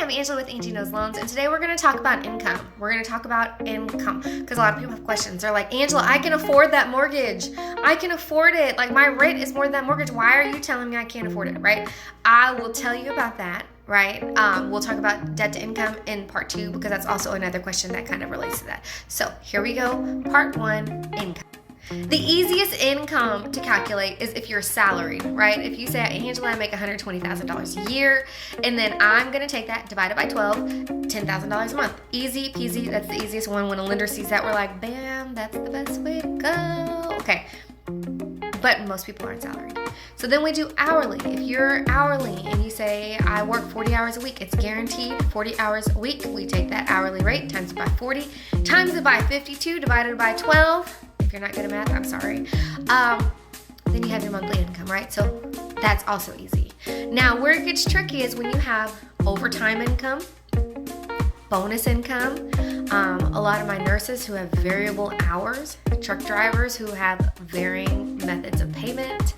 I'm Angela with Angie.Knows.Loans, and today we're going to talk about income. We're going to talk about income because a lot of people have questions. They're like, Angela, I can afford that mortgage. I can afford it. Like, my rent is more than that mortgage. Why are you telling me I can't afford it, right? I will tell you about that, right? We'll talk about debt to income in part 2 because that's also another question that kind of relates to that. So here we go. Part 1, income. The easiest income to calculate is if you're salaried, right? If you say, Angela, I make $120,000 a year, and then I'm going to take that divided by 12, $10,000 a month. Easy peasy. That's the easiest one. When a lender sees that, we're like, bam, that's the best way to go. Okay. But most people aren't salaried. So then we do hourly. If you're hourly and you say, I work 40 hours a week, it's guaranteed 40 hours a week. We take that hourly rate, times it by 40, times it by 52, divided by 12. If you're not good at math, I'm sorry. Then you have your monthly income, right? So that's also easy. Now, where it gets tricky is when you have overtime income, bonus income. A lot of my nurses who have variable hours, truck drivers who have varying methods of payment,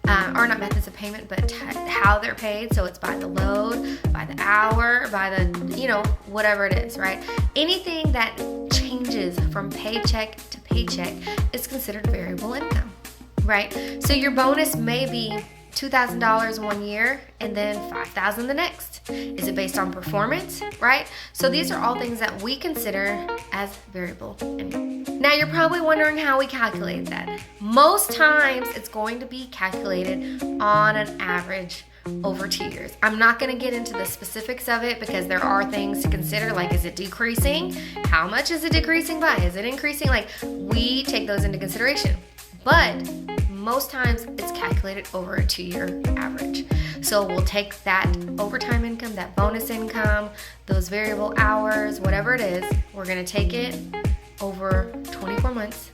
or not methods of payment, but how they're paid. So it's by the load, by the hour, by the, whatever it is, right? Anything that changes from paycheck to paycheck is considered variable income, right? So your bonus may be $2,000 one year and then $5,000 the next. Is it based on performance, right? So these are all things that we consider as variable income. Now you're probably wondering how we calculate that. Most times it's going to be calculated on an average over 2 years. I'm not going to get into the specifics of it because there are things to consider, like, is it decreasing? How much is it decreasing by? Is it increasing? Like, we take those into consideration. But most times it's calculated over a 2-year average. So we'll take that overtime income, that bonus income, those variable hours, whatever it is, we're going to take it over 24 months,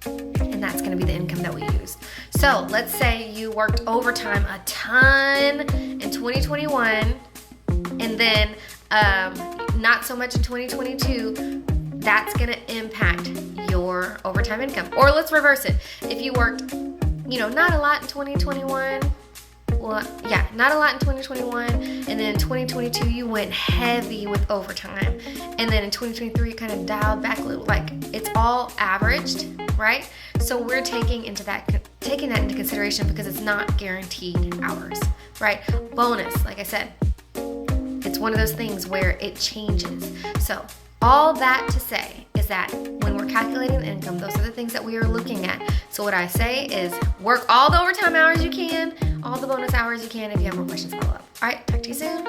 and that's going to be the income that we use. So let's say you worked overtime a ton in 2021, and then not so much in 2022. That's going to impact your overtime income. Or let's reverse it. If you worked, not a lot in 2021, not a lot in 2021, and then in 2022 you went heavy with overtime, and then in 2023 you kind of dialed back a little. Like, it's all averaged, right? So we're taking that into consideration because it's not guaranteed hours, right? Bonus, like I said, it's one of those things where it changes. So all that to say is that when we're calculating the income, those are the things that we are looking at. So what I say is work all the overtime hours you can, all the bonus hours you can. If you have more questions, follow up. All right, talk to you soon.